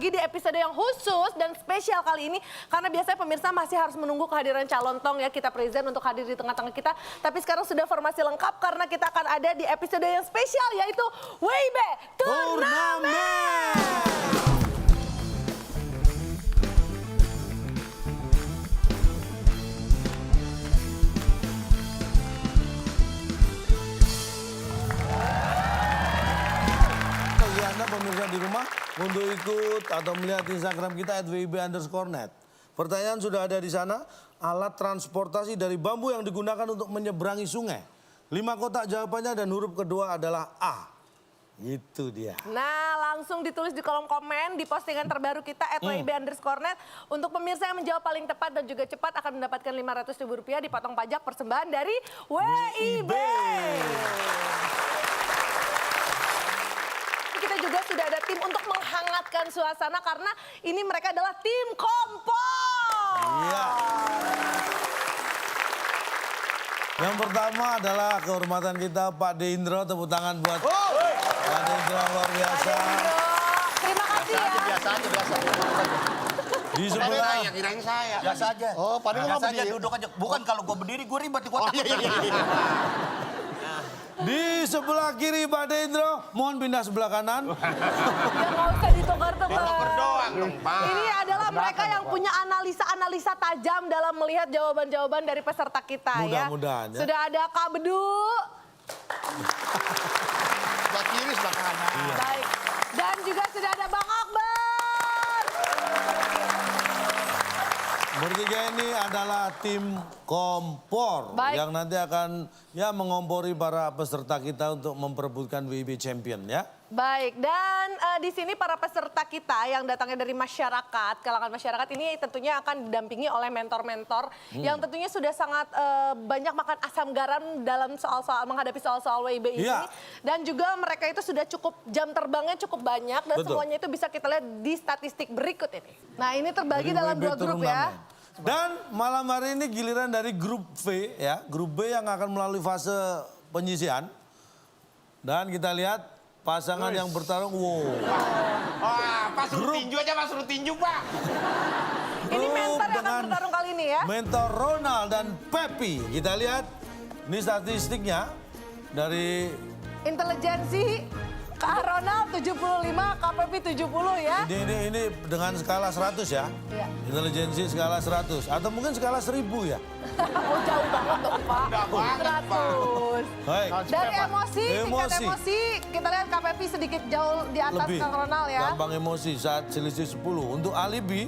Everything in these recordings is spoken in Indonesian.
lagi di episode yang khusus dan spesial kali ini. Karena biasanya pemirsa masih harus menunggu kehadiran calon tong ya, kita present untuk hadir di tengah-tengah kita. Tapi sekarang sudah formasi lengkap karena kita akan ada di episode yang spesial yaitu WIB Turnamen. Pemirsa di rumah untuk ikut atau melihat Instagram kita @wib_net. Pertanyaan sudah ada di sana. Alat transportasi dari bambu yang digunakan untuk menyeberangi sungai. 5 kotak jawabannya dan huruf kedua adalah A. Itu dia. Nah, langsung ditulis di kolom komen di postingan terbaru kita @wib_net. Untuk pemirsa yang menjawab paling tepat dan juga cepat akan mendapatkan Rp500.000 dipotong pajak persembahan dari WIB. Kita juga sudah ada tim untuk menghangatkan suasana karena ini mereka adalah tim kompor. Iya. Yang pertama adalah kehormatan kita Pak Deindro, tepuk tangan buat Pak Deindro, luar biasa. Terima kasih ya. Biasa aja. Di sebelah Yang kirain saya. Biasa aja. Oh, padahal Biasa nggak aja berdiri. duduk aja. Bukan kalau gue berdiri gue ribet di kotak. di sebelah kiri Pak Deindro, mohon pindah sebelah kanan. Ya nggak usah ditukar-tukar. Berdoang dong, Pak. Ini adalah mereka yang punya analisa tajam dalam melihat jawaban-jawaban dari peserta kita ya. Mudah-mudahan ya. Sudah ada Kak Bedu. Sebelah kiri, sebelah kanan. Baik. Dan juga sudah ada Bang Akbar. Bertiga ini adalah tim kompor. Baik. Yang nanti akan ya mengompori para peserta kita untuk memperebutkan WIB Champion ya. Baik, dan di sini para peserta kita yang datangnya dari masyarakat, kalangan masyarakat ini tentunya akan didampingi oleh mentor-mentor yang tentunya sudah sangat banyak makan asam garam dalam soal-soal menghadapi soal-soal WIB ini. Iya. Dan juga mereka itu sudah cukup jam terbangnya cukup banyak dan Betul. semuanya itu bisa kita lihat di statistik berikut ini. Nah, ini terbagi Dari dalam WIB 2 grup ya. Turnamen. Dan malam hari ini giliran dari grup V ya, grup B yang akan melalui fase penyisian. Dan kita lihat pasangan yang bertarung, wow. Wah, Pak suruh tinju aja, Pak suruh tinju, Pak. Ini Grup mentor yang akan dengan bertarung kali ini ya. mentor Ronald dan Pepi. Kita lihat, ini statistiknya dari Intelijensi Kak Ronald 75, Kak Pepi 70 ya. ini dengan skala 100 ya. Iya. Intelijensi skala 100 atau mungkin skala 1000 ya. Oh, jauh banget dong Pak. Udah banget, Pak. 100. Baik. Dari emosi, tingkat Emosi. emosi, kita lihat Kak Pepi sedikit jauh di atas Lebih Kang Ronald ya. gampang emosi saat selisih 10. Untuk alibi,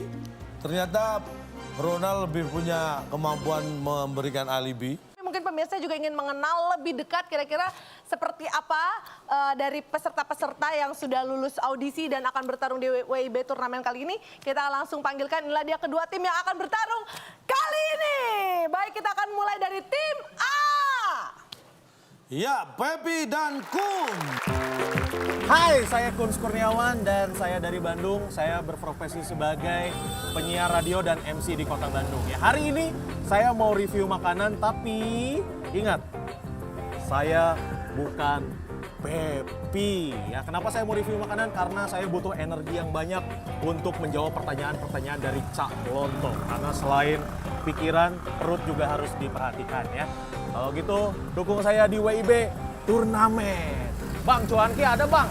ternyata Ronald lebih punya kemampuan memberikan alibi. Mungkin pemirsa juga ingin mengenal lebih dekat kira-kira seperti apa dari peserta-peserta yang sudah lulus audisi dan akan bertarung di WIB Turnamen kali ini. Kita langsung panggilkan, inilah dia kedua tim yang akan bertarung kali ini. Baik, kita akan mulai dari tim A. Ya, Pepi dan Kun. Hai, saya Kun Kurniawan dan saya dari Bandung. Saya berprofesi sebagai penyiar radio dan MC di Kota Bandung. Ya, hari ini saya mau review makanan, tapi ingat, saya bukan Pepi. Ya, kenapa saya mau review makanan? Karena saya butuh energi yang banyak untuk menjawab pertanyaan-pertanyaan dari Cak Lontong. Karena selain pikiran, perut juga harus diperhatikan ya. Kalau gitu, dukung saya di WIB Turnamen. Bang, cuanki ada bang?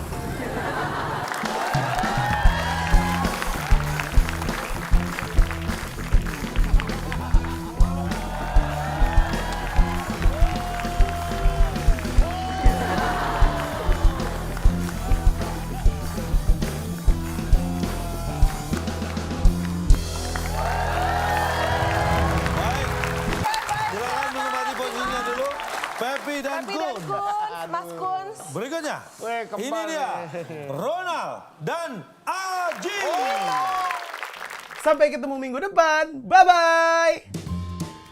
Baik. Silakan menempati posisinya dulu. Pepi dan Pepi dan Kun. Kun, Mas Kun. Berikutnya, Weh, kembar ini dia nih. Ronald dan Aji. Sampai ketemu minggu depan. Bye-bye.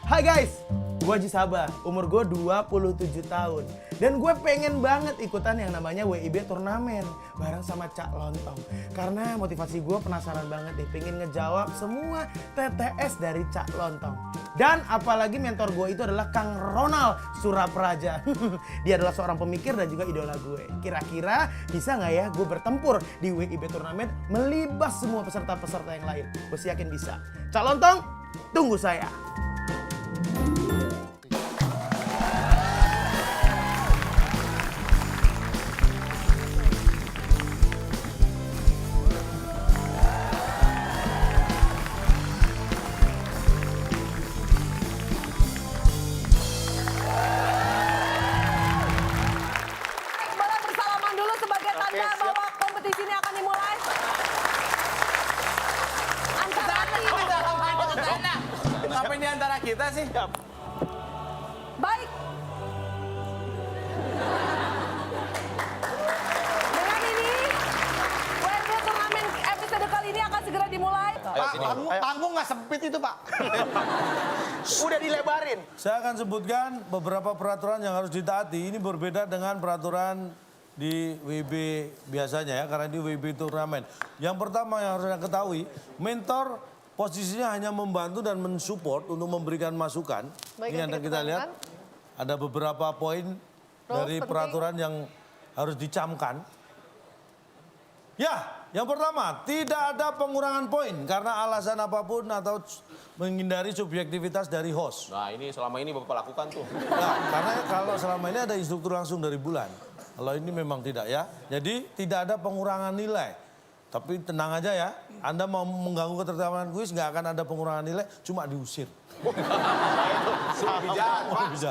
Hai guys, Gue Haji Sabah, umur gue 27 tahun. Dan gue pengen banget ikutan yang namanya WIB Turnamen bareng sama Cak Lontong. Karena motivasi gue penasaran banget deh, pengen ngejawab semua TTS dari Cak Lontong. Dan apalagi mentor gue itu adalah Kang Ronald Surapraja. Dia adalah seorang pemikir dan juga idola gue. Kira-kira bisa nggak ya gue bertempur di WIB Turnamen melibas semua peserta-peserta yang lain? Gue yakin bisa. Cak Lontong, tunggu saya. Boleh bersalaman dulu sebagai tanda bahwa kompetisi ini akan dimulai. Antara Sampai di antara kita sih. baik. Dengan ini, WIB Turnamen episode kali ini akan segera dimulai. Pak, panggung nggak sempit itu, Pak. Udah dilebarin. Saya akan sebutkan beberapa peraturan yang harus ditaati. Ini berbeda dengan peraturan di WIB biasanya ya, karena di WIB turnamen. Yang pertama yang harus Anda ketahui, mentor posisinya hanya membantu dan mensupport untuk memberikan masukan. Baik, Ini yang Anda kita lihat, ada beberapa poin dari penting. peraturan yang harus dicamkan. Ya, yang pertama, tidak ada pengurangan poin karena alasan apapun atau menghindari subjektivitas dari host. Nah ini selama ini Bapak lakukan tuh. Nah, karena kalau selama ini ada instruktur langsung dari bulan. Kalau ini memang tidak ya. Jadi tidak ada pengurangan nilai. Tapi tenang aja ya, Anda mau mengganggu ketertiban kuis nggak akan ada pengurangan nilai, cuma diusir. Lebih jahat, Pak. Bisa.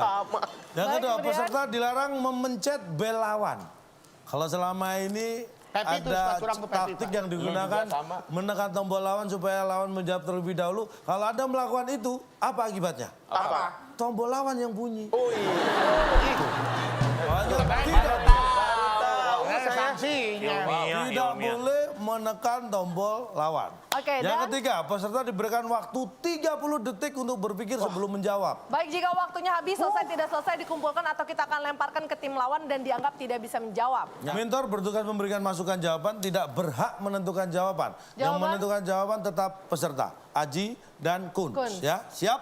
Yang kedua, kemudian? peserta dilarang memencet bel lawan. Kalau selama ini Pepi itu, Pak, ada curang ke Pepi, taktik Pak. yang digunakan juga sama. menekan tombol lawan supaya lawan menjawab terlebih dahulu. Kalau Anda melakukan itu, apa akibatnya? Apa? Tombol lawan yang bunyi. Oh iya. Makanya tidak Sanksinya. Tidak boleh menekan tombol lawan. Oke, Yang dan? ketiga, peserta diberikan waktu 30 detik untuk berpikir sebelum menjawab. Baik, jika waktunya habis, selesai tidak selesai dikumpulkan atau kita akan lemparkan ke tim lawan dan dianggap tidak bisa menjawab. Mentor bertugas memberikan masukan jawaban, tidak berhak menentukan jawaban. Yang Jawaban? menentukan jawaban tetap peserta, Aji dan Kun. Kun. Ya, siap?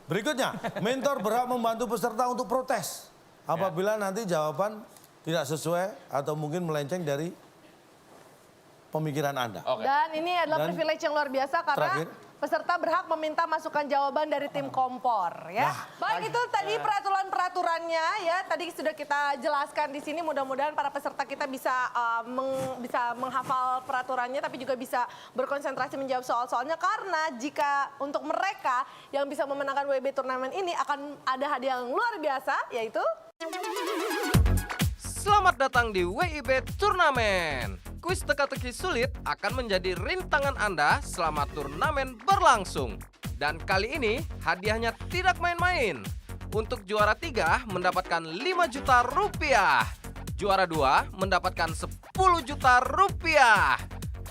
Berikutnya, mentor berhak membantu peserta untuk protes apabila nanti jawaban tidak sesuai atau mungkin melenceng dari pemikiran Anda. Oke. Dan ini adalah Dan privilege yang luar biasa karena terakhir. peserta berhak meminta masukan jawaban dari tim kompor ya. Baik, itu tadi peraturan-peraturannya ya. Tadi sudah kita jelaskan di sini. Mudah-mudahan para peserta kita bisa bisa menghafal peraturannya tapi juga bisa berkonsentrasi menjawab soal-soalnya karena jika untuk mereka yang bisa memenangkan WIB turnamen ini akan ada hadiah yang luar biasa yaitu Selamat datang di WIB Turnamen. Kuis teka-teki sulit akan menjadi rintangan Anda selama turnamen berlangsung. Dan kali ini hadiahnya tidak main-main. Untuk juara 3 mendapatkan 5 juta rupiah. Juara 2 mendapatkan 10 juta rupiah.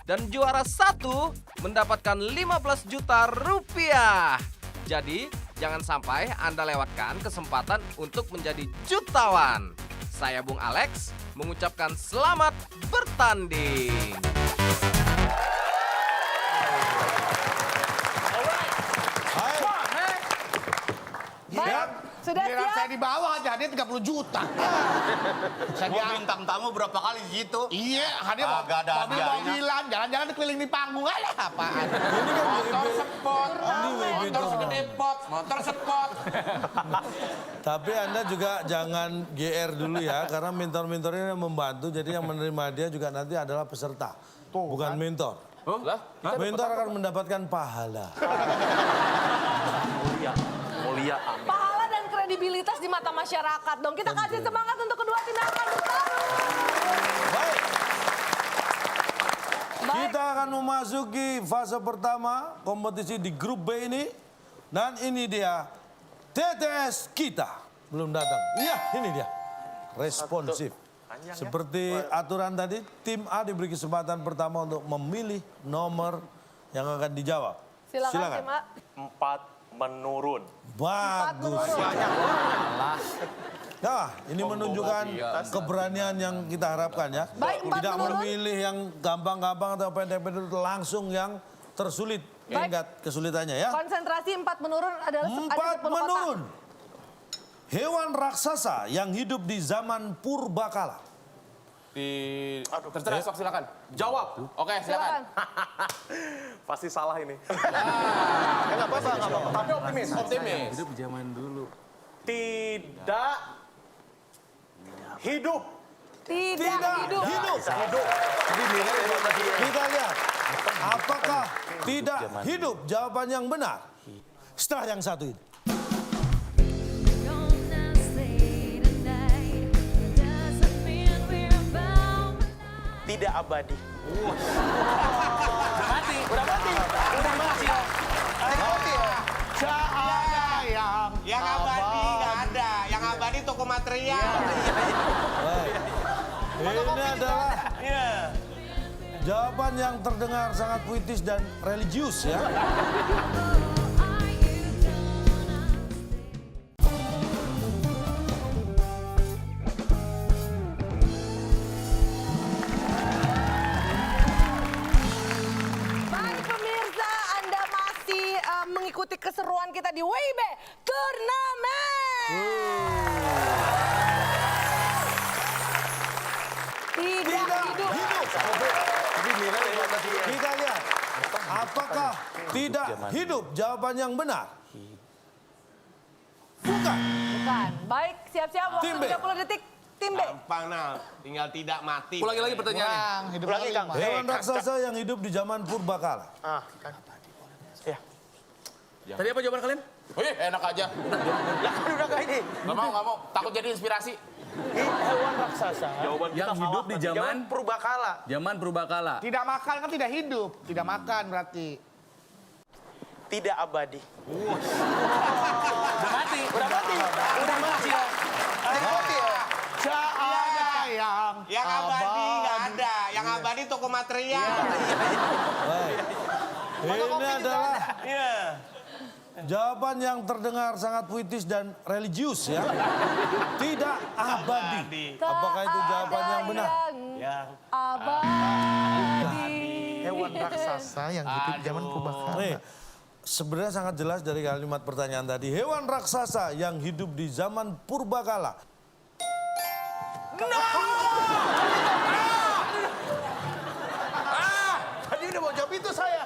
Dan juara 1 mendapatkan 15 juta rupiah. Jadi jangan sampai Anda lewatkan kesempatan untuk menjadi jutawan. Saya Bung Alex mengucapkan selamat bertanding. baik, sudah Giliran saya siap? di bawah aja hadiah 30 juta. Saya Mau bintang tamu berapa kali di situ? Iya, hadiah Agak ada hadiahnya. mobil-mobilan, jalan-jalan keliling di panggung aja apaan. Motor spot, Ini WIB motor turnamen. segede pot, motor spot. Tapi Anda juga jangan GR dulu ya, karena mentor-mentornya yang membantu, jadi yang menerima dia juga nanti adalah peserta, bukan mentor. Lah, Mentor akan mendapatkan pahala. Mulia. Pahala dan kredibilitas di mata masyarakat dong. Kita kasih semangat untuk kedua tim yang akan bertarung. Baik, Baik. kita akan memasuki fase pertama kompetisi di grup B ini. Dan ini dia TTS kita. Belum datang. Iya, ini dia. Responsif. Seperti aturan tadi, tim A diberi kesempatan pertama untuk memilih nomor yang akan dijawab. Silakan tim A. 4, menurun. Bagus. Nah, ini menunjukkan keberanian yang kita harapkan ya. Baik, 4 Tidak menurun. memilih yang gampang-gampang atau pendek-pendek, langsung yang tersulit. Baik. Tingkat kesulitannya ya. Konsentrasi 4 menurun adalah ada 4 10 menurun. kotak. Hewan raksasa yang hidup di zaman purbakala. Terserah, sok silakan. Jawab. Oke, silakan. Silakan. Pasti salah ini. Enggak apa-apa, enggak apa-apa. Tapi optimis, optimis. Tidak hidup. Tidak hidup. Kita lihat. Apakah tidak hidup? Jawaban yang benar. Setelah yang satu ini. Tidak abadi. Yang abadi nggak ada. Yang abadi toko material. Baik. Ini adalah jawaban yang terdengar sangat puitis dan religius ya. Baik pemirsa, Anda masih mengikuti keseruan kita di WIB Turnamen. Tidak hidup. Kita lihat. Apakah tidak hidup? Jawaban yang benar. Bukan. Bukan. Baik, siap-siap waktu Tim B. 30 detik. Tim B. Gampang nah, tinggal tidak mati. Ulangi lagi pertanyaannya. Hidup lagi, Kang. Hewan raksasa yang hidup di zaman purbakala. Tadi apa jawaban kalian? Wih, enak aja. Lah kan udah kayak ini. Gak mau. Takut jadi inspirasi. Hewan raksasa Yang hidup di zaman purbakala. purbakala. Tidak makan kan tidak hidup. Tidak makan berarti. Tidak abadi. Udah mati. Yang abadi nggak ada. Yang abadi toko material. Baik. Ini adalah jawaban yang terdengar sangat puitis dan religius ya. Tidak abadi. Apakah itu jawaban yang benar? Abadi. Hewan raksasa yang hidup di zaman purbakala. Nih, sebenarnya sangat jelas dari kalimat pertanyaan tadi. Hewan raksasa yang hidup di zaman purbakala. Tadi udah mau jawab itu saya.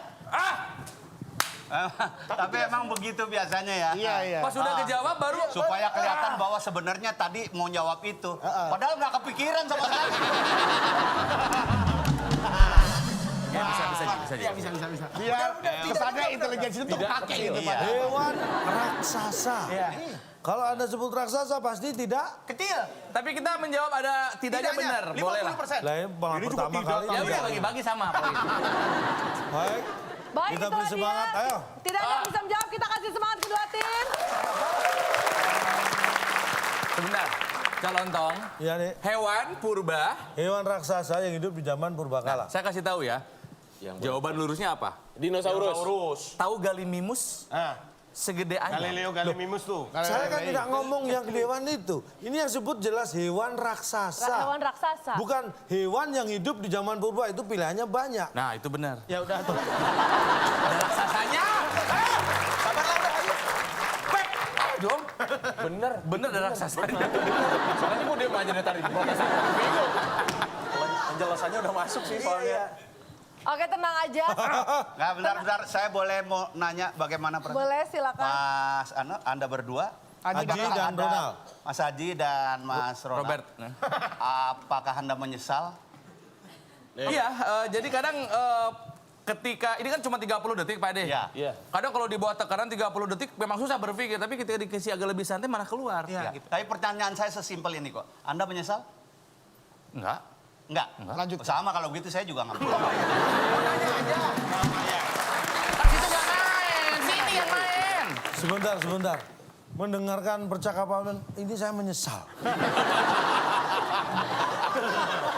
Tapi emang begitu biasanya ya. Iya. Pas sudah kejawab baru Supaya kelihatan bahwa sebenarnya tadi mau jawab itu. Padahal nggak kepikiran sama sekali. bisa. Biar kesannya intelijensi itu pakai gitu, Pak. Hewan raksasa. Kalau Anda sebut raksasa pasti tidak. Kecil. Tapi kita menjawab ada tidaknya benar. Boleh lah. 50%. Lah, ini malah pertama kali. Ya udah bagi-bagi sama. Baik. Baik, Kita itu beri dia. semangat, ayo. Tidak ada yang bisa menjawab, kita kasih semangat kedua tim. Sebentar. Calontong. Iya nih. Hewan purba. Hewan raksasa yang hidup di zaman purbakala. Saya kasih tahu ya. Jawaban lurusnya apa? Dinosaurus. Tahu Gallimimus? Segede anyam. Galileo Galimimus tuh. Saya kan tidak ngomong yang hewan itu. Ini yang sebut jelas hewan raksasa. Hewan raksasa. Bukan hewan yang hidup di zaman purba, itu pilihannya banyak. Nah, itu benar. Ya udah tuh. Ada raksasanya. Pep, ayo dong. Bener ada raksasanya. Soalnya gue diam aja nih tadi. Protes aku. Bingung. Penjelasannya udah masuk sih soalnya. Oke, tenang aja. Nggak, bentar. Saya boleh mau nanya bagaimana Boleh, silakan. Mas, Anda berdua? Haji dan Ronald. Mas Haji dan Mas Ronald. Robert. Apakah Anda menyesal? Iya, jadi kadang ketika ini kan cuma 30 detik Pak Ade. Iya. Kadang kalau dibawa tekanan 30 detik memang susah berpikir, tapi ketika dikasih agak lebih santai malah keluar. Ya. Tapi pertanyaan saya sesimpel ini kok. Anda menyesal? Enggak. Enggak. Lanjut. Sama kalau begitu saya juga nggak mau. Itu nggak main, sini yang main. Sebentar. Mendengarkan percakapan ini saya menyesal.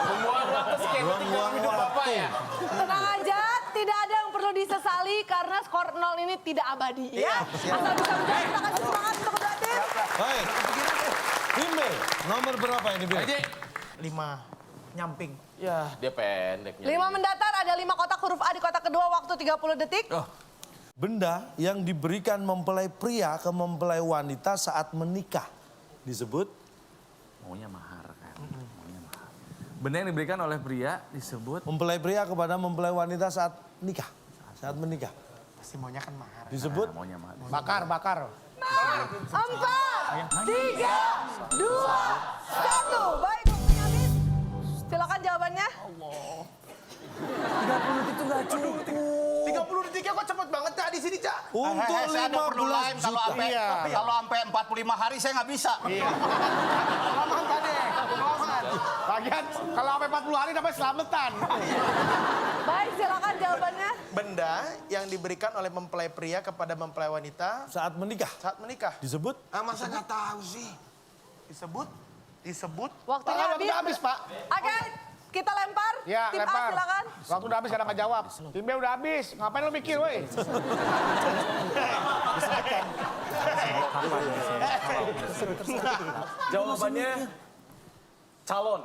Membuang waktu sekian detik dalam hidup Bapak ya. Tenang aja, tidak ada yang perlu disesali karena skor 0 ini tidak abadi ya. Asal bisa menjawab, kita kasih semangat untuk kedua tim. Baik. Tim B, nomor berapa ini, B? 5 nyamping. Ya, dia pendeknya. 5 mendatar, ada 5 kotak huruf A di kotak kedua, waktu 30 detik. Benda yang diberikan mempelai pria ke mempelai wanita saat menikah disebut Maunya mahar kan. Maunya mahar. Benda yang diberikan oleh pria disebut mempelai pria kepada mempelai wanita saat nikah. Saat menikah. Pasti maunya kan mahar. Disebut maunya mahar. Bakar. 4, 3, 2, 1. Baik, waktunya habis. Silakan jawabannya. 30 detiknya kok cepet banget Cak di sini Cak. untuk Saya ada perlu 15 lain kalau juta. sampai kalau sampai 45 hari saya nggak bisa. Kelamaan tadi. Kelamaan. Lagian kalau sampai 40 hari dapat selamatan. Baik, silakan jawabannya. Benda yang diberikan oleh mempelai pria kepada mempelai wanita Saat menikah saat menikah. disebut Masa nggak tahu sih? Disebut. Waktunya Waktu udah habis, Pak. Oke, kita lempar. Ya, Tim A lempar. silakan. Waktu udah habis kadang nggak jawab. Tim B udah habis. Ngapain lu mikir, woi? Jawabannya calon.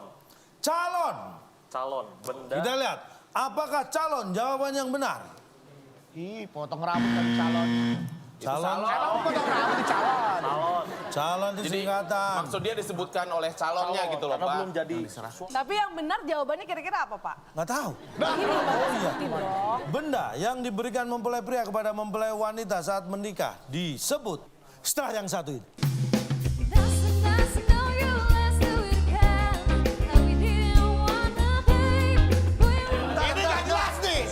calon. Benda. Kita lihat, apakah calon jawaban yang benar? Ih, potong rambut kan calon. Calon. Emang potong rambut di calon. Calon itu singkatan. Maksud dia disebutkan oleh calonnya gitu loh, Karena Pak. belum jadi. Tapi yang benar jawabannya kira-kira apa, Pak? Nggak tahu. Ini Oh iya. dong. Benda yang diberikan mempelai pria kepada mempelai wanita saat menikah disebut setelah yang satu ini. Ini nggak jelas nih.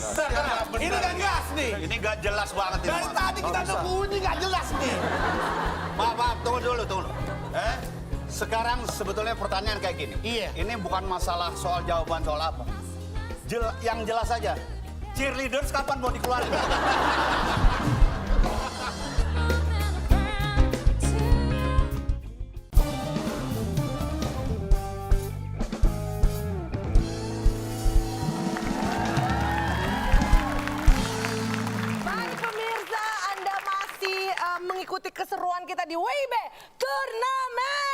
Ini nggak jelas nih. Ini nggak jelas banget ini. Dari tadi kita nunggu ini nggak jelas nih. Maaf, tunggu dulu. Sekarang sebetulnya pertanyaan kayak gini. Iya. Ini bukan masalah soal jawaban soal apa. Yang jelas saja. Cheerleaders kapan mau dikeluarin? Baik pemirsa, Anda masih mengikuti keseruan kita di WIB Turnamen.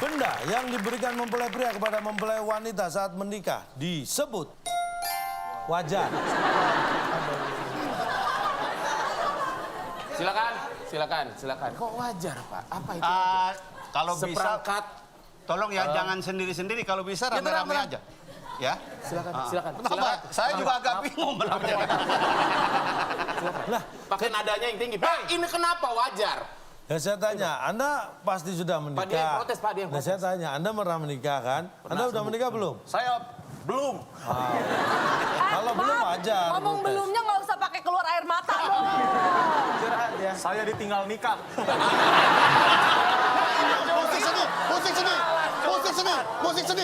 Benda yang diberikan mempelai pria kepada mempelai wanita saat menikah disebut wajar. Silakan. Kok wajar, Pak? Apa itu? Kalau bisa, Seperangkat. tolong ya jangan sendiri-sendiri. Kalau bisa rame-rame aja. Ya. Silakan. Kenapa? Saya juga agak bingung belakangnya. Pakai nadanya yang tinggi. Pak, ini kenapa wajar? Ya saya tanya, Anda pasti sudah menikah. Pak, dia yang protes, Pak, dia yang Nah, saya tanya, Anda pernah menikah kan? Anda udah menikah belum? Saya belum. Kalau belum wajar. Ngomong protes. belumnya nggak usah pakai keluar air mata dong. Saya ditinggal nikah.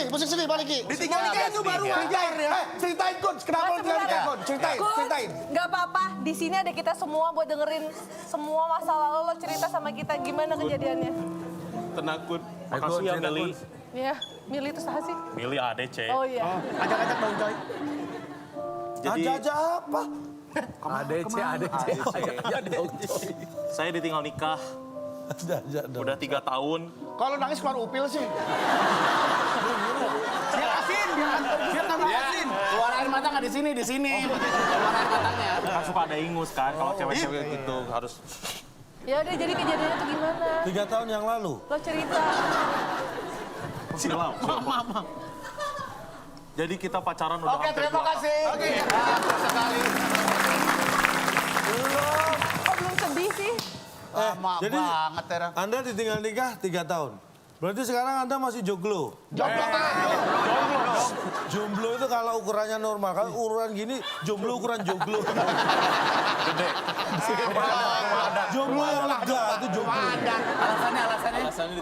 Musik sedih, balik Ki. Ditinggal nikah itu baru wajar ya. Ceritain Kun, kenapa lu tinggal nikah Kun? Ceritain. Nggak apa-apa, di sini ada kita semua buat dengerin semua masa lalu lo cerita sama kita gimana kejadiannya. Tenang, Kun. Makasih ya, Mili. Ya, Mili itu sah sih. Mili ADC. Oh iya. Ajak-ajak dong Coy. Aja-aja apa? ADC. Saya ditinggal nikah. Aja-aja dong. Udah 3 tahun. Kalau nangis keluar upil sih. Biar asin, biar tambah asin. Keluar air mata nggak di sini. Keluar air matanya. Kan suka ada ingus kan kalau cewek-cewek gitu harus. Ya udah, jadi kejadiannya tuh gimana? 3 tahun yang lalu. Lo cerita. Silam. Jadi kita pacaran udah Oke, hampir terima 2 tahun. kasih. Bagus sekali. Kok belum sedih sih? Lama jadi banget, Tera. Anda ditinggal nikah 3 tahun. Berarti sekarang Anda masih jomblo. Jomblo itu kalau ukurannya normal. Kalau ukuran gini, jomblo ukuran jomblo. Gede. Jomblo yang lega itu jomblo.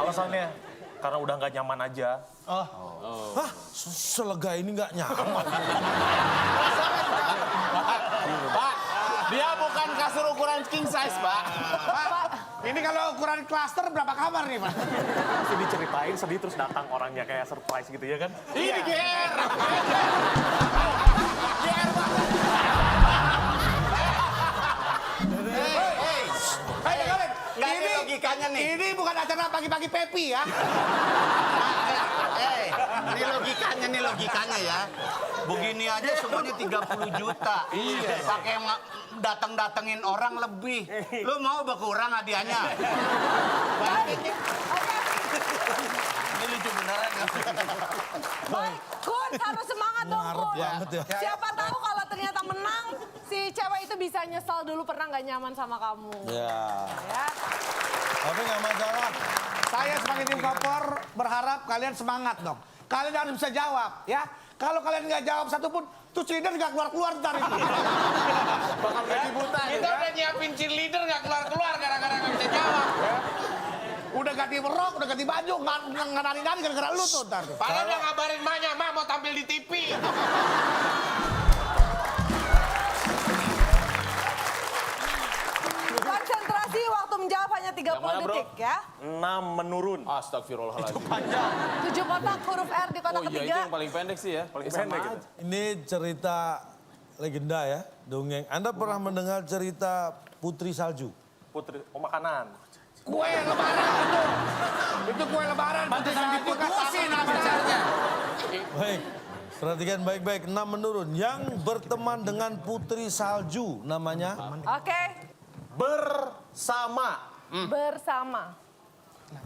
Alasannya karena udah nggak nyaman aja. Hah? Selega ini nggak nyaman. Pak, dia bukan kasur ukuran king size, Pak. Ini kalau ukuran klaster berapa kamar nih, Pak? Pasti diceritain sedih terus datang orangnya kayak surprise gitu ya kan? Ini GR. Nggak ada logikanya nih. Ini bukan acara pagi-pagi Pepi ya. Ini logikanya ya. Begini aja semuanya 30 juta. Iya. Pakai datang-datengin orang lebih. Lu mau berkurang hadiahnya? Ini lucu beneran ya. Baik, Kun harus semangat dong, Kun. banget ya. Siapa tahu kalau ternyata menang, si cewek itu bisa nyesal dulu pernah nggak nyaman sama kamu. Ya. Ya. Tapi nggak masalah. Saya sebagai tim kopor berharap kalian semangat dong. Kalian harus bisa jawab ya. Kalau kalian nggak jawab satu pun, tuh cheerleader nggak keluar-keluar ntar itu. Bakal gaji buta. Kita udah nyiapin cheerleader nggak keluar-keluar gara-gara nggak bisa jawab. Udah ganti rok, udah ganti baju, nggak nari-nari gara-gara lu tuh ntar. Padahal udah ngabarin maknya, mak mau tampil di TV. Konsentrasi waktu menjawab hanya 30 mana, bro? detik ya. 6 menurun. Astagfirullahaladzim. 7 kotak huruf R di kotak Oh iya, itu ketiga. yang paling pendek sih ya. Paling Pendek gitu. Ini cerita legenda ya, dongeng. Anda pernah mendengar cerita Putri Salju? Putri, makanan. Kue lebaran itu. Itu kue lebaran. Pantesan diputusin pacarnya. Baik, perhatikan baik-baik. 6 menurun. Yang berteman dengan Putri Salju namanya? Oke, Bersama. bersama.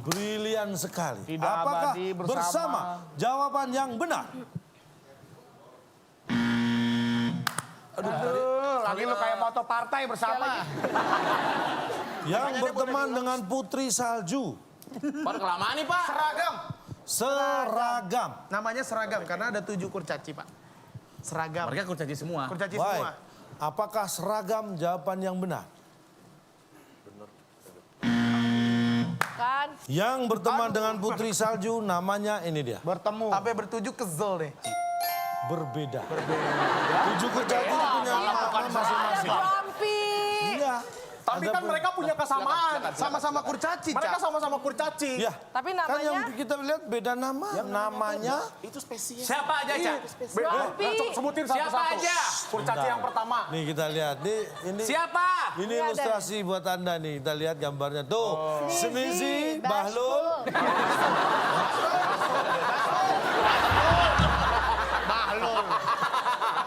Brilian sekali. Tidak Apakah abadi bersama? bersama? Jawaban yang benar. Aduh, lagi lu kayak moto partai bersama. Yang berteman dengan Putri Salju. Pada kelamaan nih, Pak. Seragam. Seragam. Namanya seragam karena ada 7 kurcaci, Pak. Seragam. Mereka kurcaci semua. Kurcaci Baik. semua. Apakah seragam jawaban yang benar? Kan? Yang berteman dengan Putri Salju namanya ini dia. Bertemu. Sampai bertujuh kesel deh. Berbeda. 7 kurcaci punya nama masing-masing. Grumpy. Iya. Tapi Ada kan mereka punya kesamaan. Sama-sama kurcaci, Mereka Cak. sama-sama kurcaci. Iya. Tapi Kan yang namanya kita lihat beda nama. Namanya Itu spesies. Siapa aja, Cak? Grumpy. Sebutin Siapa satu-satu. aja? Kurcaci yang pertama. nih kita lihat. Ini Siapa? Ini Ini ada. ilustrasi buat Anda nih. Kita lihat gambarnya. Tuh, Smizi, Bahlul,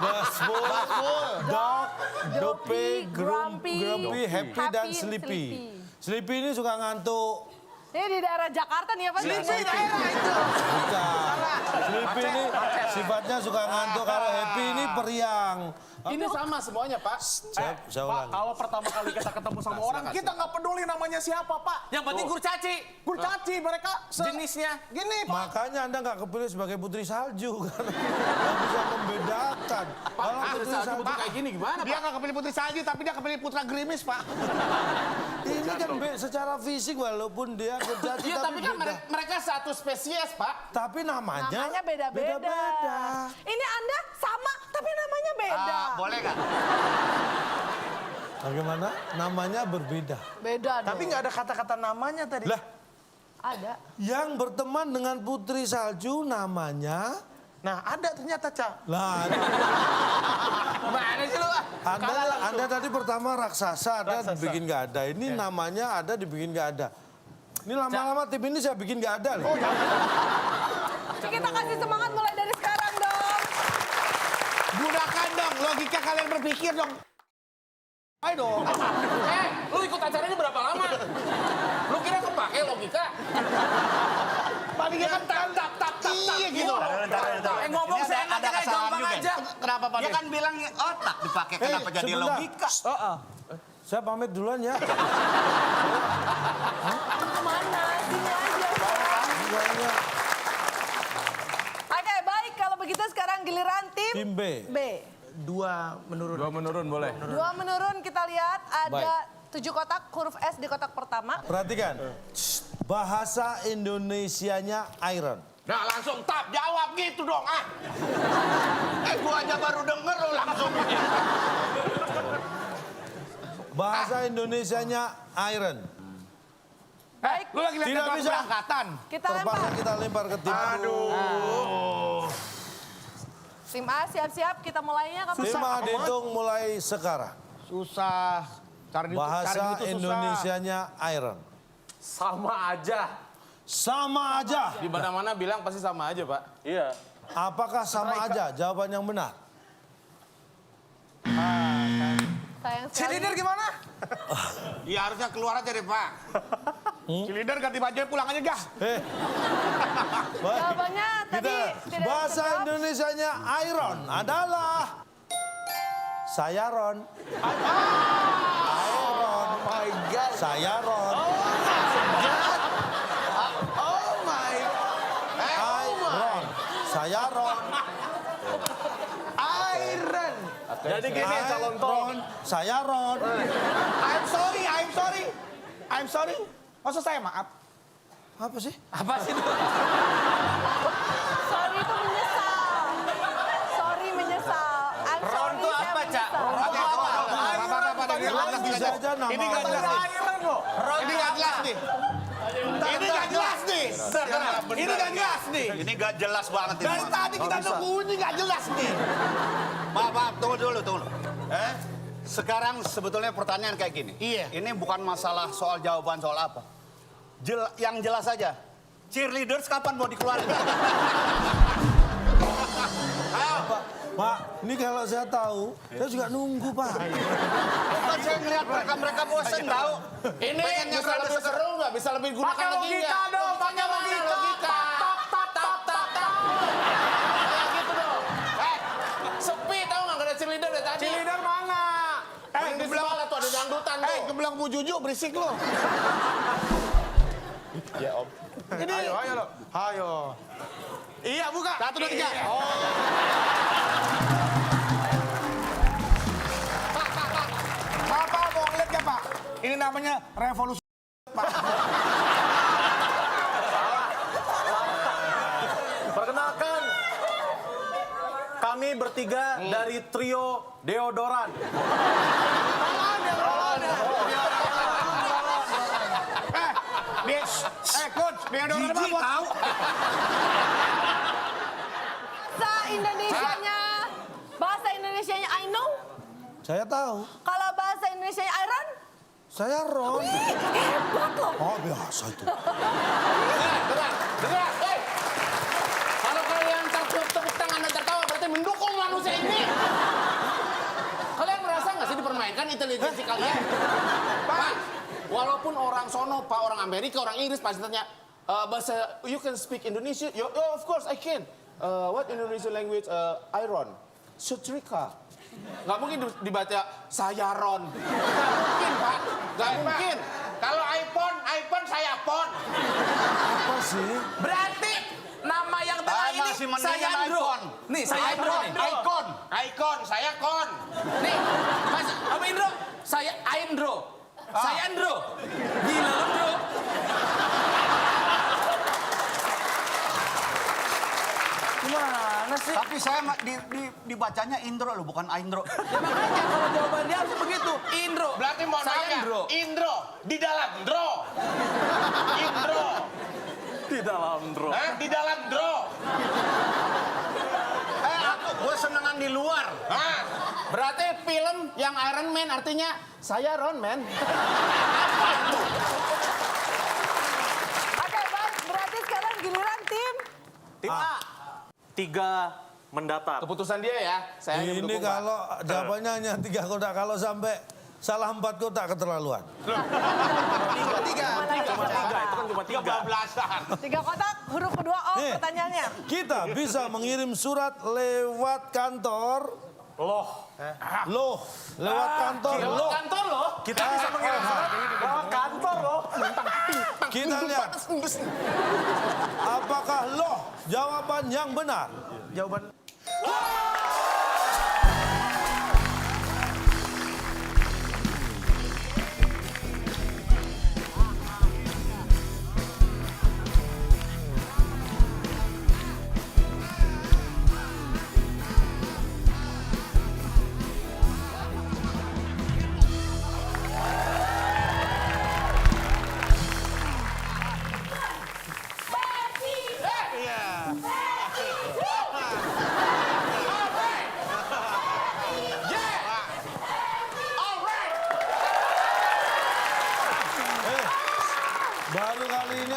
Basbul, Dok, Dope, Grumpy, Happy, dan Sleepy. Sleepy ini suka ngantuk. Ini di daerah Jakarta nih apa sih? Bukan. Sleepy ini sifatnya suka ngantuk. Kalau Happy ini periang. Ini sama semuanya, Pak. Saya Pak, ulangi. kalau pertama kali kita ketemu sama orang, kita nggak peduli namanya siapa, Pak. Yang penting kurcaci. Kurcaci, mereka Jenisnya. Gini, Pak. Makanya Anda nggak kepilih sebagai Putri Salju. Karena nggak bisa membedakan. Kalau Putri Salju, Kayak gini gimana, Dia nggak kepilih Putri Salju, tapi dia kepilih Putra Gerimis, Pak. ini kan secara fisik walaupun dia kurcaci Iya, tapi kan beda. mereka satu spesies, Pak. Tapi namanya Namanya beda-beda. Ini Anda sama, tapi namanya beda. Boleh nggak? Bagaimana? Namanya berbeda. Beda dong. Tapi nggak ada kata-kata namanya tadi. Lah, Ada. yang berteman dengan Putri Salju namanya... Nah, ada ternyata, Cak. Lah, Mana sih lu? Anda tadi pertama raksasa, Anda bikin nggak ada. Ini namanya ada, dibikin nggak ada. Ini lama-lama tim ini saya bikin nggak ada loh. Kita kasih semangat mulai dari sekarang dong. Gunakan dong logika kalian berpikir dong. Ayo dong. Lu ikut acaranya berapa lama? Lu kira kepake logika? Palingnya kan iya gitu. Ngomong Ini saya ada kayak kesalahan gampang juga. aja. Kenapa, Pak? Dia kan bilang otak dipakai, kenapa jadi sebentar. logika? Saya pamit duluan ya. Mana? Sini aja. Oke, baik. Kalau begitu sekarang giliran tim Tim B. B. 2 menurun. 2 menurun boleh. 2 menurun, kita lihat ada 7 kotak, huruf S di kotak pertama. Perhatikan. Bahasa Indonesianya iron. Nah langsung tap jawab gitu dong ah. Gua aja baru denger lo langsung. Bahasa Indonesianya iron. Baik, Lu lagi lihat Tidak jadwal bisa. keberangkatan. kita Terpaksa lempar. kita lempar ke tim. Tim A siap-siap, kita mulainya kapan? Tim A dihitung mulai sekarang. Susah. Cari cari Bahasa itu susah. Indonesianya iron. Sama aja. Sama aja. Di mana-mana bilang pasti sama aja, Pak. Iya. Apakah sama aja? Jawaban yang benar. Sayang sekali. gimana? Ya harusnya keluar aja deh, Pak. Cilinder ganti baju pulang aja gah. Baik. Jawabannya tadi Kita tidak bahasa terjawab. Indonesianya iron adalah saya Ron. Iron. My God. Saya Ron. Oh my. Iron. Saya Ron. Iron. Jadi gini calon tol. Ron. Saya Ron. I'm sorry. I'm sorry. Maksud saya maaf. Apa sih? Apa sih itu? Sorry itu menyesal. Sorry menyesal. I'm Ron sorry, tuh saya apa, Cak? menyesal. Bisa aja nama. Ini nggak jelas nih. Ini nggak jelas nih. Ini nggak jelas nih. Ini nggak jelas nih. Ini gak jelas banget ini. Dari tadi kita nunggu ini nggak jelas nih. Maaf, tunggu dulu. Sekarang sebetulnya pertanyaan kayak gini. Iya. Ini bukan masalah soal jawaban soal apa. Yang jelas saja. Cheerleaders kapan mau dikeluarin? Pak, ini kalau saya tahu, saya juga nunggu, Pak. Kan saya ngeliat mereka bosen tahu. Ini bisa lebih seru nggak? Bisa lebih gunakan Pakai logika dong, pakai logika. Kayak gitu dong. Sepi tau nggak ada cheerleader dari tadi? Cilinder mana? Yang di sebelah tuh ada dangdutan tuh. Kebelang Bu Juju berisik lu. Ya Om. Ini. Ayo lo. Ayo. Iya buka. 1, 2, 3. Pak, mau ngeliat gak Pak? Ini namanya revolusi. Pak. Perkenalkan, kami bertiga dari trio Deodoran. Coach, deodoran apa buat? Tahu. Bahasa Indonesianya I know. Saya tahu. Kalau bahasa Indonesianya Iron, Saya Ron. hebat loh. Oh, biasa itu. Dengar, hei. Kalau kalian tepuk tangan dan tertawa berarti mendukung manusia ini. Kalian merasa nggak sih dipermainkan intelijensi kalian? Pak, walaupun orang sono, Pak, orang Amerika, orang Inggris pasti tanya, bahasa, you can speak Indonesia? Yo, of course I can. What Indonesian language? Iron. Setrika. Nggak mungkin dibaca saya Ron. Nggak mungkin, Pak. Nggak mungkin. Kalau iPhone saya pon. Apa sih? Berarti nama yang tengah ini masih mendingan saya Andro. iPhone. Nih, saya Andro nih. Icon, saya kon. Nih, Mas Om Indro, saya Indro. Saya Andro. Gila lu, Bro. Gimana sih? Tapi saya dibacanya Indro loh, bukan Aindro. Ya makanya kalau jawaban dia harus begitu. Indro. Berarti mau saya nanya, Indro. Indro di dalam dro. Indro. Di dalam drone. Di dalam dro. Gue senengan di luar. Hah? Berarti film yang Iron Man artinya saya Ron Man. Oke, baik. Berarti sekarang giliran tim. Tim A. 3 mendatar. Keputusan dia ya. Saya hanya Ini mendukung, Pak. kalau jawabannya hanya 3 kotak. Kalau sampai salah 4 kotak keterlaluan. Tiga, itu kan cuma 3. 13-an. 3 kotak, huruf kedua O Nih. pertanyaannya. Kita bisa mengirim surat lewat kantor. Loh, Loh, lewat kantor. Lewat Loh. kantor loh. kita bisa mengirim surat lewat kantor loh. Kita lihat. Apakah loh jawaban yang benar? Jawaban.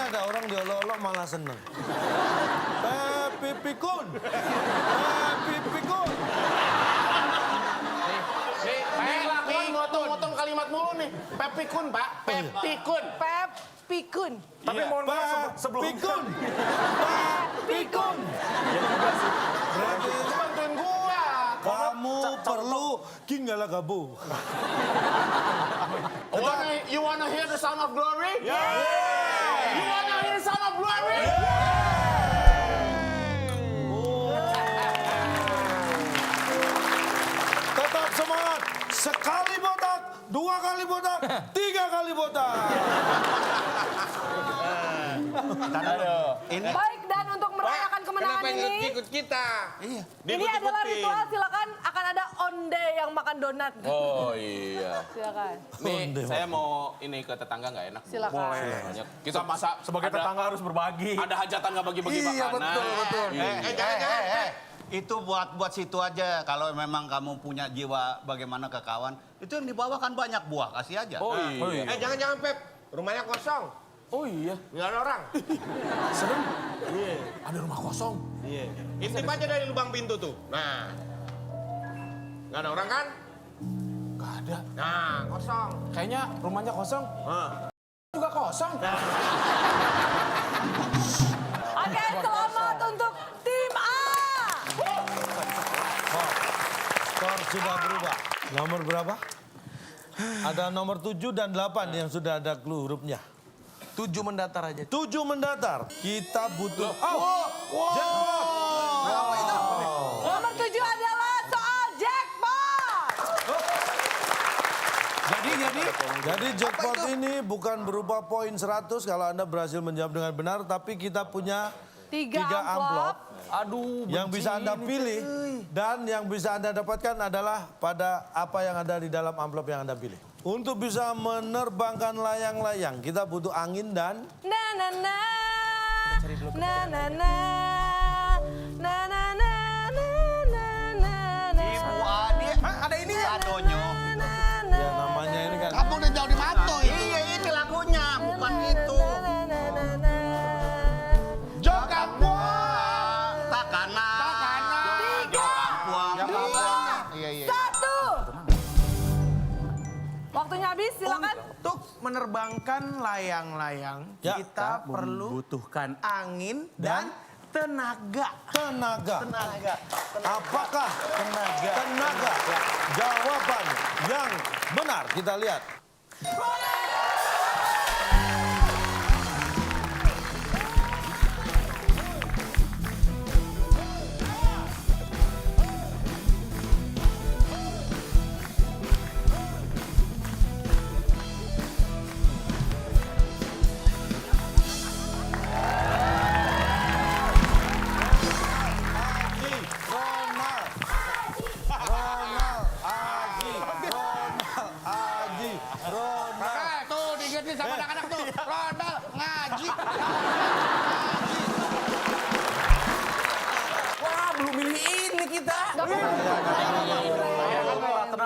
ada orang diolok-olok malah seneng. Pepi Pikun. Pepi Pikun. Nih, kelakuan motong-motong kalimat mulu nih. Pepikun, Pak. Pepikun. Pikun. Tapi mohon maaf sebelum Pikun. Pikun. Berarti Bantuin gua. kamu perlu kinggala gabu. You wanna hear the sound of glory? You wanna hear the sound of glory? Tetap semangat. Sekali botak, 2 kali botak, 3 kali botak. Baik, dan untuk merayakan kemenangan ini, ikut kita? ini adalah ritual. Silakan, akan ada onde yang makan donat. Oh iya. Silakan. Nih, saya mau ini ke tetangga nggak enak? Silakan. Kita masa sebagai tetangga harus berbagi. ada hajatan nggak bagi-bagi makanan. betul. Iya. Itu buat situ aja. Kalau memang kamu punya jiwa bagaimana ke kawan, itu yang dibawa kan banyak buah, kasih aja. Oh iya. Jangan Pep, rumahnya kosong. Oh iya. Nggak ada orang. Serem. Ada rumah kosong. Intip aja dari lubang pintu tuh. Nah. Nggak ada orang kan? Gak ada. Nah, kosong. Kayaknya rumahnya kosong. Juga kosong. Oke, selamat untuk tim A. Skor sudah berubah. Nomor berapa? Ada nomor 7 dan 8 yang sudah ada clue hurufnya. 7 mendatar aja. 7 mendatar. Kita butuh... Jackpot! Nomor 7 adalah soal jackpot. Jadi jackpot ini bukan berupa poin 100 kalau Anda berhasil menjawab dengan benar, tapi kita punya 3 amplop Aduh, yang bisa Anda pilih dan yang bisa Anda dapatkan adalah pada apa yang ada di dalam amplop yang Anda pilih. Untuk bisa menerbangkan layang-layang, kita butuh angin dan Na na na. Na na na. Na na na na na na na. Ibu Adi, Ada ini ya? Sadonyo. ya namanya ini kan. Kamu udah jauh di mato ini. Iya, ini lagunya, bukan itu. Jokap Takana. Iya. 1. Waktunya habis, silakan. Untuk menerbangkan layang-layang, Ya. kita perlu butuhkan angin dan tenaga. Tenaga. Tenaga. Apakah Tenaga. tenaga jawaban yang benar? Kita lihat. Tuh diganti sama anak-anak tuh. Ronald ngaji. Wah, belum milih ini kita.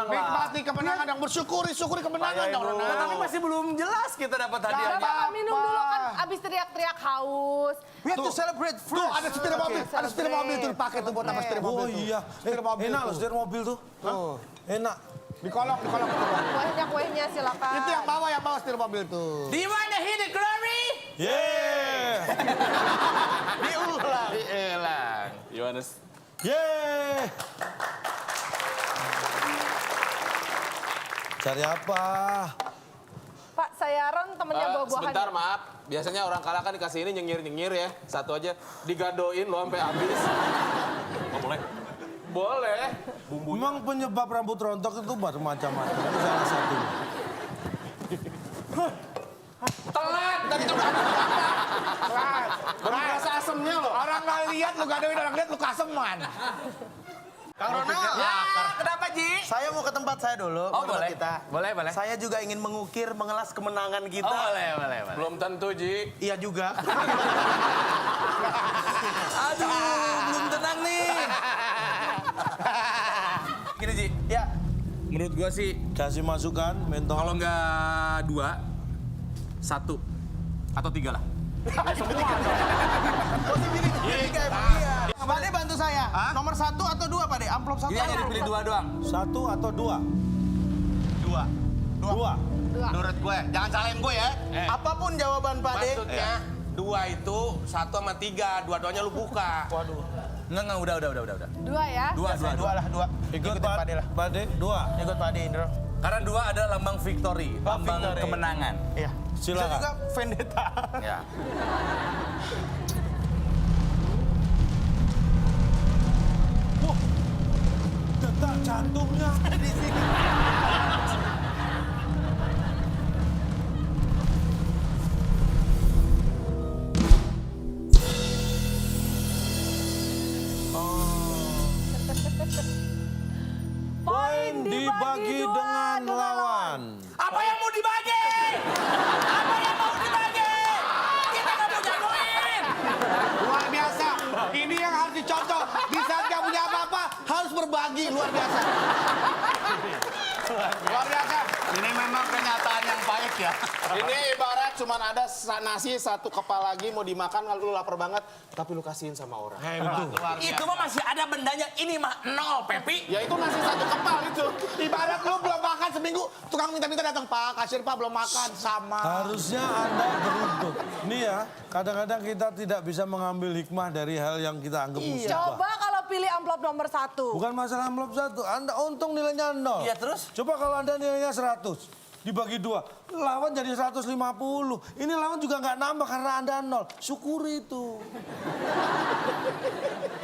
Nikmati kemenangan yang bersyukuri kemenangan dong, Ronald. Tapi masih belum jelas kita dapat hadiahnya. Bapak minum dulu kan, abis teriak-teriak haus. We have to celebrate first. Tuh ada setir mobil, ada setir mobil tuh dipakai tuh buat apa setir mobil Oh tuh. iya, Setir mobil enak tuh. loh setir mobil tuh. Tuh. Enak. Dikolong. Kuenya silakan. Itu yang bawa setir mobil tuh. Do you wanna hear the glory? Yeah. Dielang. Yohanes. Yeah. Cari apa? Pak, saya Ron temennya buah-buahan. Sebentar, maaf. Biasanya orang kalah kan dikasih ini nyengir-nyengir ya. Satu aja. Digadoin lo sampai habis. Oh, boleh. Boleh. Memang penyebab rambut rontok itu macam-macam. Itu salah satunya. Telat. Tadi tuh baru rasa asemnya loh. Orang nggak lihat lu gadoin, orang lihat lu kaseman. Kang Ronald. Ya, kenapa Ji? Saya mau ke tempat saya dulu. Oh, ke tempat boleh. Kita. Boleh. Saya juga ingin mengukir, mengelas kemenangan kita. Boleh. Belum tentu, Ji. Iya juga. Aduh, belum tenang nih. Gini Ji, Ya, Menurut gua sih, Kasih masukan, mentor. kalau nggak 2, 1 atau 3 lah. Pak De bantu saya. Nomor 1 atau 2 Pak De? Amplop 1 Iya, jadi pilih 2 doang. 1 atau 2? 2. 2. Menurut gue, jangan salahin gue ya. Apapun jawaban Pak De. Maksudnya 2 itu 1 sama 3, dua-duanya lu buka. Waduh. Enggak, udah. 2 ya. 2 lah, 2. Ikut Ikutin Pak De lah. Pak De, 2. Ikut Pak De Indro. Karena 2 adalah lambang victory, lambang victory. kemenangan. Iya. Silakan. Bisa juga vendetta. Ya. Detak jantungnya. Di sini. Poin dibagi dengan lawan. Apa yang mau dibagi? Apa yang mau dibagi? Kita nggak punya poin. Luar biasa. Ini yang harus dicontoh. Di saat nggak punya apa-apa, harus berbagi. Luar biasa. Luar biasa. Ini memang kenyataan yang baik ya. Ini ibarat cuman ada nasi 1 kepal lagi mau dimakan kalau lu lapar banget, tapi lu kasihin sama orang. Itu mah masih ada bendanya. Ini mah 0, Pepi. Ya itu nasi 1 kepal itu. Ibarat lu belum makan seminggu, tukang minta-minta datang, Pak, kasir Pak, belum makan. Sama. Harusnya Anda beruntung. Nih ya, kadang-kadang kita tidak bisa mengambil hikmah dari hal yang kita anggap musibah. Coba kalau pilih amplop nomor 1. Bukan masalah amplop 1, Anda untung nilainya 0. Iya, terus? Coba kalau Anda nilainya 100, dibagi 2, lawan jadi 150. Ini lawan juga nggak nambah karena Anda 0. Syukuri itu.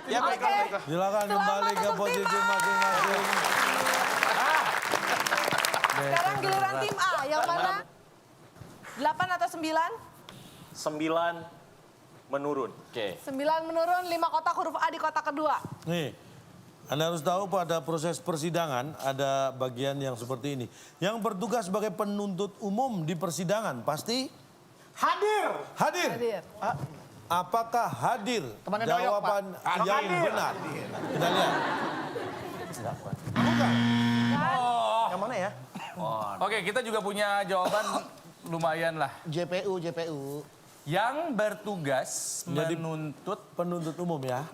Ya baiklah, Oke. baiklah. Silakan Selamat kembali ke untuk posisi tim A. masing-masing. Sekarang giliran tim A. Yang mana? 8 atau 9? 9 menurun. Oke. 9 menurun, 5 kotak huruf A di kotak kedua. Nih, Anda harus tahu pada proses persidangan ada bagian yang seperti ini. Yang bertugas sebagai penuntut umum di persidangan pasti Hadir. hadir. Hadir. Apakah hadir? Temannya Doyok, Jawaban yang benar. Kita lihat. Bukan. Yang mana ya? Oke, kita juga punya jawaban lumayan lah. JPU. Yang bertugas Jadi- menuntut Penuntut umum ya.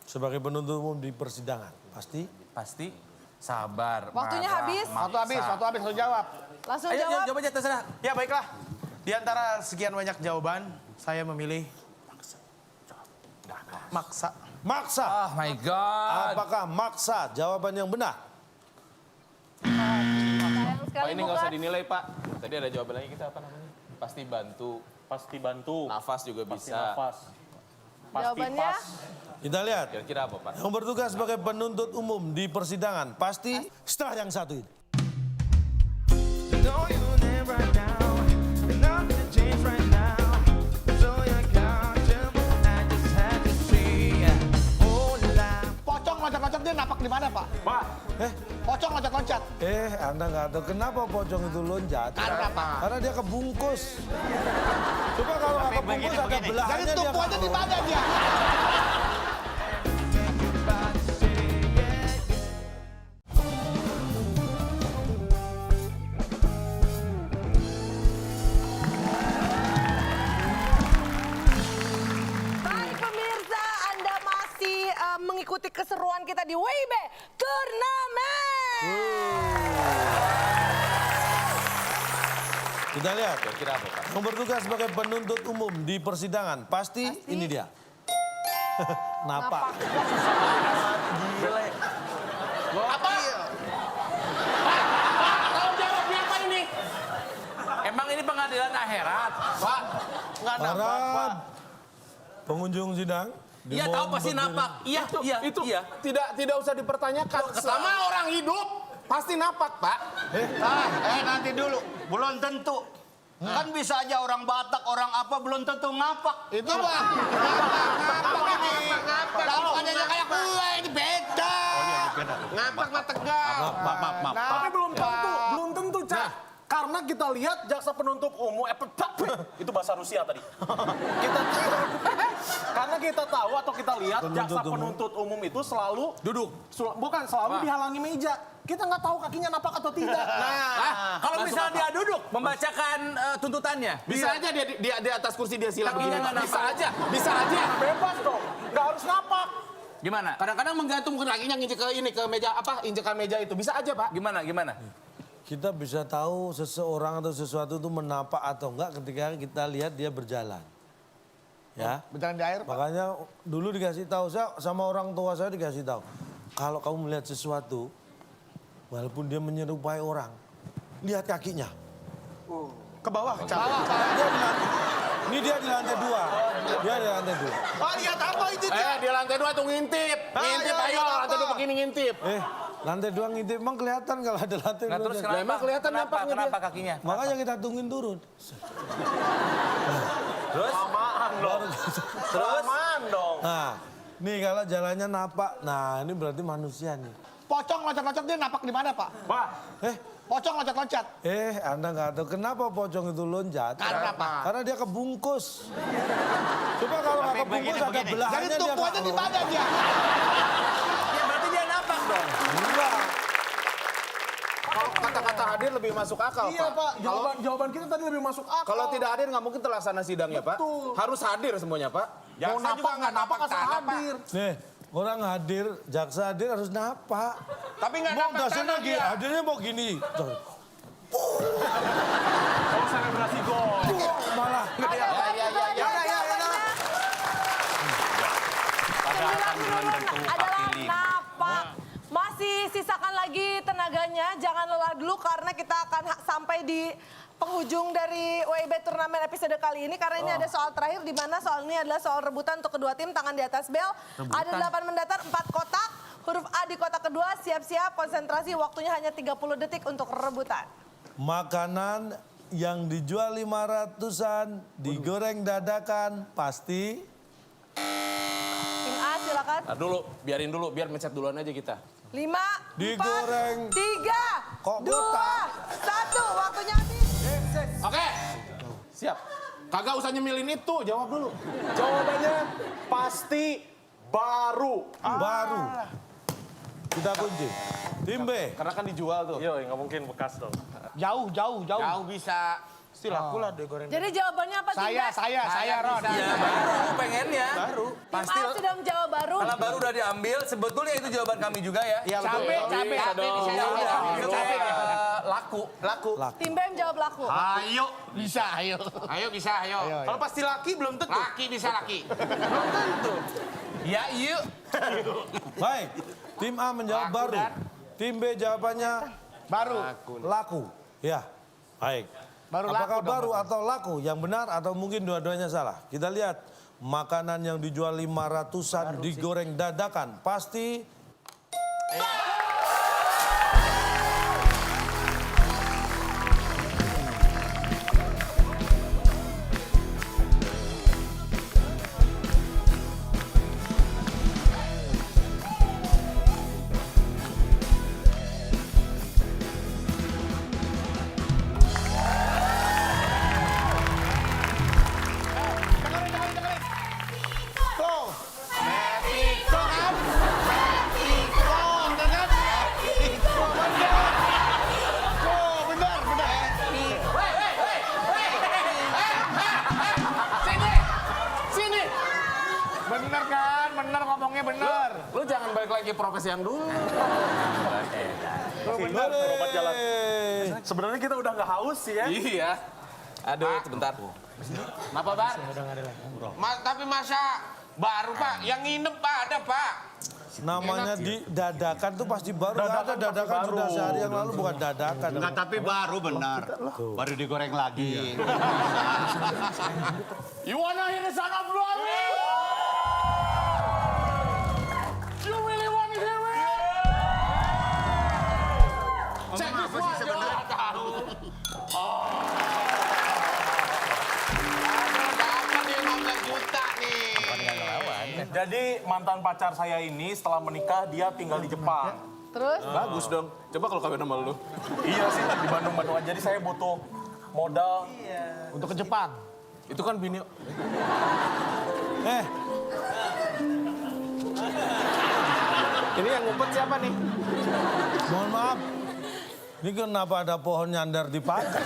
Sebagai penuntut umum di persidangan. Pasti pasti sabar. Waktunya marah, habis. Waktu habis, lu jawab. Langsung Ayo, jawab. jawab aja terserah. Ya baiklah. Di antara sekian banyak jawaban, saya memilih maksa. maksa. Oh my God. Apakah maksa jawaban yang benar? Sayang sekali Pak ini nggak bukan. usah dinilai Pak. Tadi ada jawaban lagi kita apa namanya? Pasti bantu. Pasti bantu. Nafas juga Pasti bisa. nafas. Pasti Jawabannya? pas. Kita lihat. Kira-kira apa Pak? Yang bertugas sebagai penuntut umum di persidangan pasti setelah yang satu ini. Pocong loncat-loncat dia napak di mana, Pak? Pak, Pocong loncat-loncat. Anda nggak tahu kenapa pocong itu loncat? Karena apa? Karena dia kebungkus. Coba kalau nggak kebungkus ada Jadi belahannya dia. tumpu aja di badan dia. Baik pemirsa, Anda masih mengikuti keseruan kita di WIB Turnamen. Kita lihat. Kira-kira apa Pak? Yang bertugas sebagai penuntut umum di persidangan pasti ini dia. Napak. Apa? Tolong jawabnya apa ini? Emang ini pengadilan akhirat? Pak, nggak nampak Pak. Para pengunjung sidang. Iya tahu pasti napak. Iya, iya, Itu iya. tidak usah dipertanyakan. Sama orang hidup pasti napak Pak. Nanti dulu. Belum tentu. Kan bisa aja orang Batak, orang apa belum tentu ngapak. Itu, Pak. Ngapak ini. Lakukannya kayak gue, ini beda. Ngapak mah tegal. Maaf. tapi belum tentu, Cak. Karena kita lihat jaksa penuntut umum, itu bahasa Rusia tadi. Karena kita tahu atau kita lihat jaksa penuntut umum itu selalu Duduk. bukan selalu dihalangi meja. kita nggak tahu kakinya napak atau tidak. Nah, kalau misalnya dia duduk membacakan tuntutannya. Bisa aja dia di atas kursi dia silang. Kakinya nggak Bisa napak. aja, bisa aja. Bebas dong, nggak harus napak. Gimana? Kadang-kadang menggantung kakinya nginjek ke ini, ke meja apa, injekan meja itu. Bisa aja, Pak. Gimana? Kita bisa tahu seseorang atau sesuatu itu menapak atau enggak ketika kita lihat dia berjalan. Ya. Berjalan di air, Pak. Makanya dulu dikasih tahu, saya sama orang tua saya dikasih tahu. Kalau kamu melihat sesuatu, walaupun dia menyerupai orang, lihat kakinya. Ke bawah, ke bawah. Ini dia di lantai 2. Dia di lantai 2. Oh, lihat apa itu? Di lantai 2 tuh ngintip. Ngintip, ayo. Lantai 2 begini ngintip. Lantai 2 ngintip, emang kelihatan kalau ada lantai 2. Nah, terus Lah, emang kelihatan napaknya dia. Kenapa kakinya? Makanya kita tungguin turun. Terus? Aman dong. Nah, nih kalau jalannya napak, nah ini berarti manusia nih. Pocong loncat-loncat dia napak di mana, Pak? Pak, Pocong loncat-loncat. Anda nggak tahu kenapa pocong itu loncat? Karena apa? Karena dia kebungkus. Coba kalau nggak kebungkus ada Jadi belahannya dia tumpuannya di nggak badan dia. Ya berarti dia napak dong. Enggak. Kalau kata-kata hadir lebih masuk akal, iya Pak. Pak, jawaban kita tadi lebih masuk akal. Kalau tidak hadir nggak mungkin terlaksana sidangnya, Pak. Betul. Harus hadir semuanya, Pak. Jaksa mau napak juga nggak napak asal tanah, Pak. hadir. Nih, orang hadir, jaksa hadir harus napak. Tapi nggak Mau napak dasarnya tanah dia. hadirnya mau gini. Oh, selebrasi gol. Malah. Adalah napak. Masih sisakan lagi tenaganya, jangan lelah dulu karena kita akan sampai di penghujung dari WIB turnamen episode kali ini karena ini ada soal terakhir di mana soal ini adalah soal rebutan untuk kedua tim, tangan di atas bel. Ada 8 mendatar, 4 kotak. Huruf A di kotak kedua, siap-siap, konsentrasi, waktunya hanya 30 detik untuk rebutan. Makanan yang dijual 500-an, digoreng dadakan, pasti Tim A silakan. Dulu, biarin dulu, biar mencet duluan aja kita. 5, Digoreng. 4, 3, Kok 2, botak? 1, waktunya habis. Oke, siap. Kagak usah nyemilin itu, jawab dulu. Jawabannya pasti baru. baru. Kita kunci. Tim B. Karena kan dijual tuh. Yo, nggak mungkin bekas dong. Jauh. Jauh bisa. Stilaku lah deh goreng. Jadi jawabannya apa Tim B? Saya, Ron. Ya baru pengennya. Baru. Tim A sudah menjawab baru. Karena baru udah diambil, sebetulnya itu jawaban kami juga ya. Iya, betul. Capek. Laku. Tim B menjawab laku. Ayo. Ayo bisa, ayo. Kalau pasti laki belum tentu. Laki bisa laki. Ya yuk. Baik. Tim A menjawab Laku, baru. Dan. Tim B jawabannya Baru. laku. Ya. Baik. Baru Apakah laku dong, baru atau laku? Yang benar atau mungkin dua-duanya salah? Kita lihat. Makanan yang dijual 500-an digoreng dadakan. Pasti Sini. Bener kan? Bener ngomongnya bener. Lu jangan balik lagi profesi yang dulu. Benar, berobat jalan. Sebenarnya kita udah nggak haus sih ya. Iya. Aduh, sebentar. Kenapa, Pak? Tapi masa baru, Pak? Yang nginep, Pak, ada, Pak. namanya di dadakan tuh pasti baru. Nggak ada dadakan sudah sehari yang lalu bukan dadakan. Enggak, tapi baru benar. Baru digoreng lagi. You wanna hear the sound of glory? You really wanna hear it? Check this one, yo. Dapat nih 15 juta nih. Jadi mantan pacar saya ini setelah menikah dia tinggal di Jepang. Terus? Bagus dong. Coba kalau kawin sama lu. Iya sih di Bandung-Bandung aja. Jadi saya butuh modal. Untuk ke Jepang. Itu kan bini. Ini yang ngumpet siapa nih? Mohon maaf. Ini kenapa ada pohon nyandar di pagar?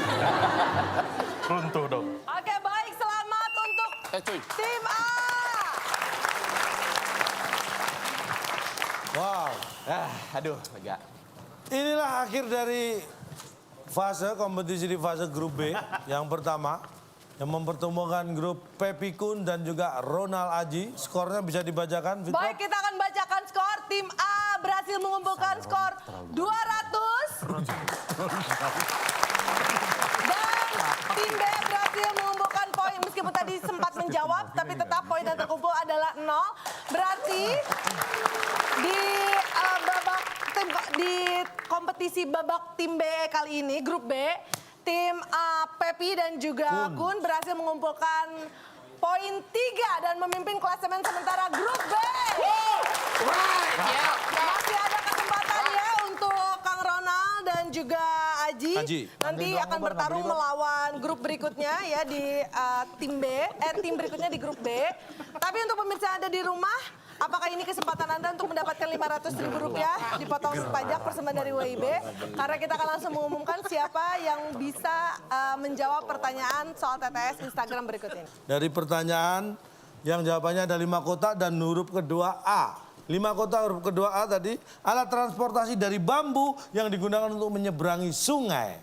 Runtuh dong. Oke, baik. Selamat untuk Cuy. tim A. Wow. Aduh, agak. Inilah akhir dari fase kompetisi di fase grup B yang pertama. Yang mempertemukan grup Pepi Kun dan juga Ronald Aji. Skornya bisa dibacakan, Fitro? Baik, kita akan bacakan skor. Tim A berhasil mengumpulkan skor 200. Dan tim B berhasil mengumpulkan poin. Meskipun tadi sempat menjawab, tapi tetap poin yang terkumpul adalah 0. Berarti di kompetisi babak tim B kali ini, grup B, tim Pepi dan juga Kun berhasil mengumpulkan poin 3 dan memimpin klasemen sementara grup B. Masih ada kesempatan ya untuk Kang Ronald dan juga Aji. Nanti akan bertarung melawan grup berikutnya ya di tim berikutnya di grup B. Tapi untuk pemirsa yang ada di rumah, apakah ini kesempatan Anda untuk mendapatkan Rp500.000 dipotong pajak persembahan dari WIB? Karena kita akan langsung mengumumkan siapa yang bisa menjawab pertanyaan soal TTS Instagram berikut ini. Dari pertanyaan yang jawabannya ada 5 kotak dan huruf kedua A. 5 kotak huruf kedua A tadi, alat transportasi dari bambu yang digunakan untuk menyeberangi sungai.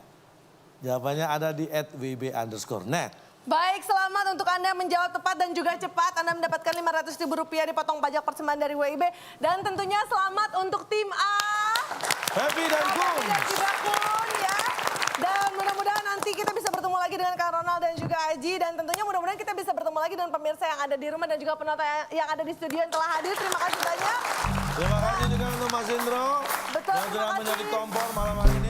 Jawabannya ada di @wib_net. Baik, selamat untuk Anda yang menjawab tepat dan juga cepat. Anda mendapatkan Rp500.000 dipotong pajak persembahan dari WIB. Dan tentunya selamat untuk tim A. Pepi dan Kun. Dan juga Kun ya. Dan mudah-mudahan nanti kita bisa bertemu lagi dengan Kang Ronald dan juga Aji. Dan tentunya mudah-mudahan kita bisa bertemu lagi dengan pemirsa yang ada di rumah dan juga penonton yang ada di studio yang telah hadir. Terima kasih banyak. Terima kasih juga untuk Mas Indro. Betul, yang terima telah kasih. menjadi kompor malam hari ini.